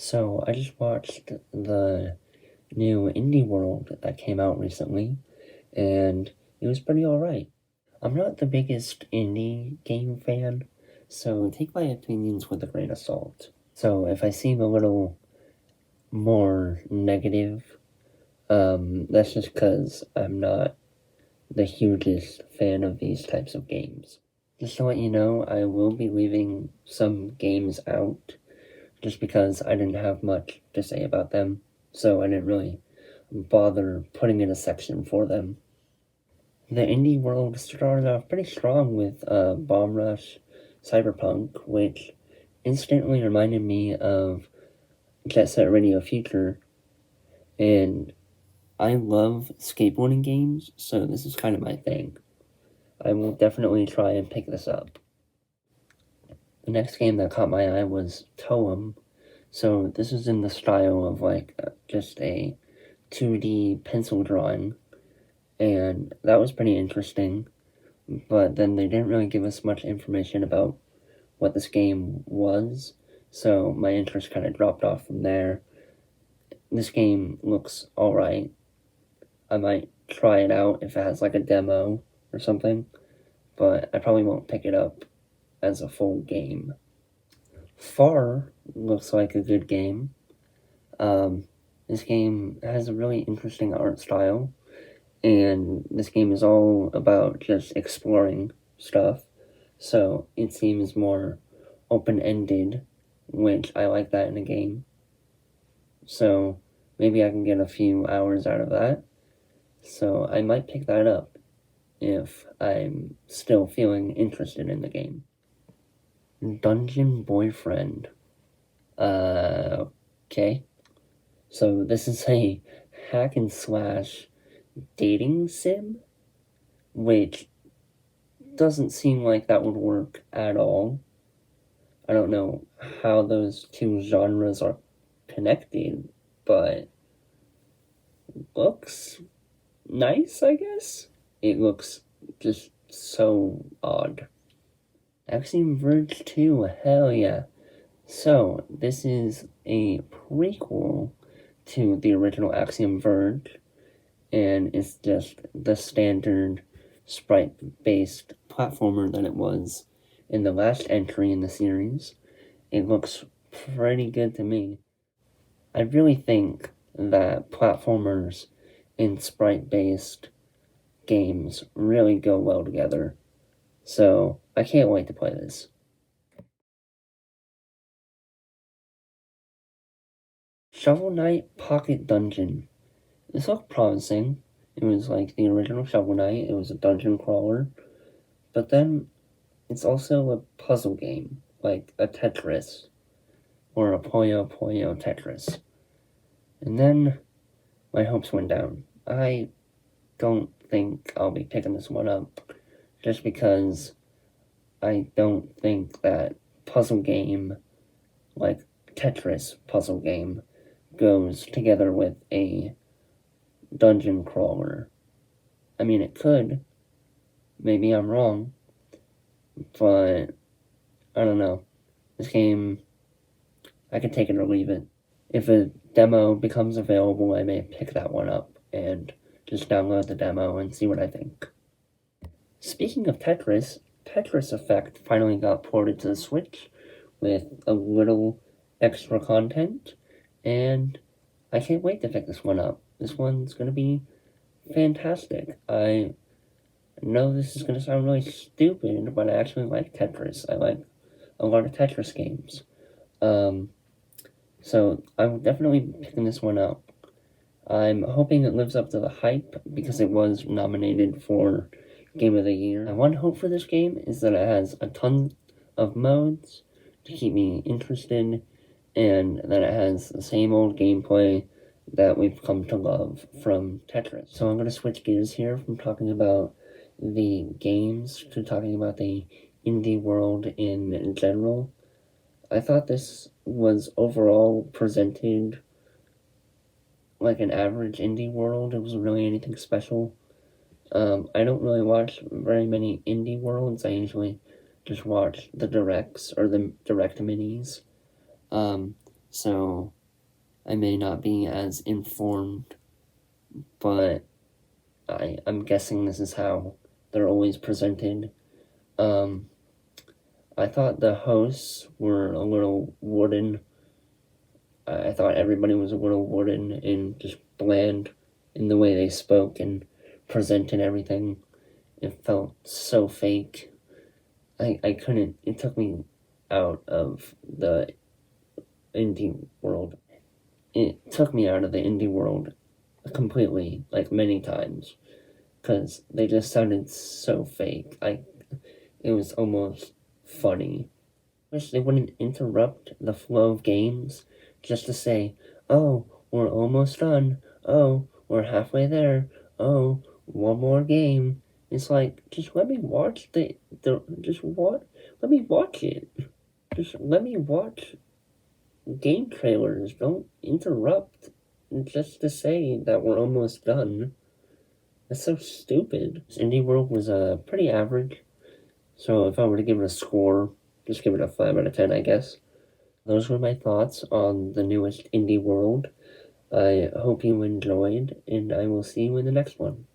So I just watched the new Indie World that came out recently, and it was pretty alright. I'm not the biggest indie game fan, so take my opinions with a grain of salt. So if I seem a little more negative, that's just because I'm not the hugest fan of these types of games. Just to let you know, I will be leaving some games out just because I didn't have much to say about them, so I didn't really bother putting in a section for them. The indie world started off pretty strong with Bomb Rush Cyberpunk, which instantly reminded me of Jet Set Radio Future, and I love skateboarding games, so this is kind of my thing. I will definitely try and pick this up. The next game that caught my eye was Totem. So this is in the style of just a 2D pencil drawing, and that was pretty interesting. But then they didn't really give us much information about what this game was, so my interest kind of dropped off from there. This game looks alright. I might try it out if it has like a demo or something, but I probably won't pick it up as a full game. Far looks like a good game. This game has a really interesting art style, and this game is all about just exploring stuff, so it seems more open-ended, which I like that in a game. So maybe I can get a few hours out of that, so I might pick that up if I'm still feeling interested in the game. Dungeon Boyfriend. Okay. So this is a hack and slash dating sim, which doesn't seem like that would work at all. I don't know how those two genres are connected, but looks nice, I guess. It looks just so odd. Axiom Verge 2, hell yeah. So, this is a prequel to the original Axiom Verge, and it's just the standard sprite-based platformer that it was in the last entry in the series. It looks pretty good to me. I really think that platformers and sprite-based games really go well together, so I can't wait to play this. Shovel Knight Pocket Dungeon. This looked promising. It was like the original Shovel Knight. It was a dungeon crawler. But then it's also a puzzle game, like a Tetris or a Puyo Puyo Tetris. And then my hopes went down. I don't think I'll be picking this one up just because I don't think that puzzle game, like Tetris puzzle game, goes together with a dungeon crawler. I mean, it could. Maybe I'm wrong. But I don't know. This game, I can take it or leave it. If a demo becomes available, I may pick that one up and just download the demo and see what I think. Speaking of Tetris, Tetris Effect finally got ported to the Switch with a little extra content, and I can't wait to pick this one up. This one's gonna be fantastic. I know this is gonna sound really stupid, but I actually like Tetris. I like a lot of Tetris games. So I'm definitely picking this one up. I'm hoping it lives up to the hype because it was nominated for Game of the Year. My one hope for this game is that it has a ton of modes to keep me interested, and that it has the same old gameplay that we've come to love from Tetris. So I'm going to switch gears here from talking about the games to talking about the indie world in general. I thought this was overall presented like an average indie world. It wasn't really anything special. I don't really watch very many indie worlds. I usually just watch the directs or the direct minis. so I may not be as informed, but I'm guessing this is how they're always presented. I thought the hosts were a little wooden. I thought everybody was a little wooden and just bland in the way they spoke and presented everything. It felt so fake. I couldn't, it took me out of the indie world. It took me out of the indie world completely, like many times, because they just sounded so fake. It was almost funny. Wish they wouldn't interrupt the flow of games just to say, "Oh, we're almost done. Oh, we're halfway there. Oh, one more game." It's like, just let me watch let me watch it. Just let me watch game trailers. Don't interrupt just to say that we're almost done. That's so stupid. This Indie World was pretty average. So if I were to give it a score, just give it a 5 out of 10, I guess. Those were my thoughts on the newest Indie World. I hope you enjoyed, and I will see you in the next one.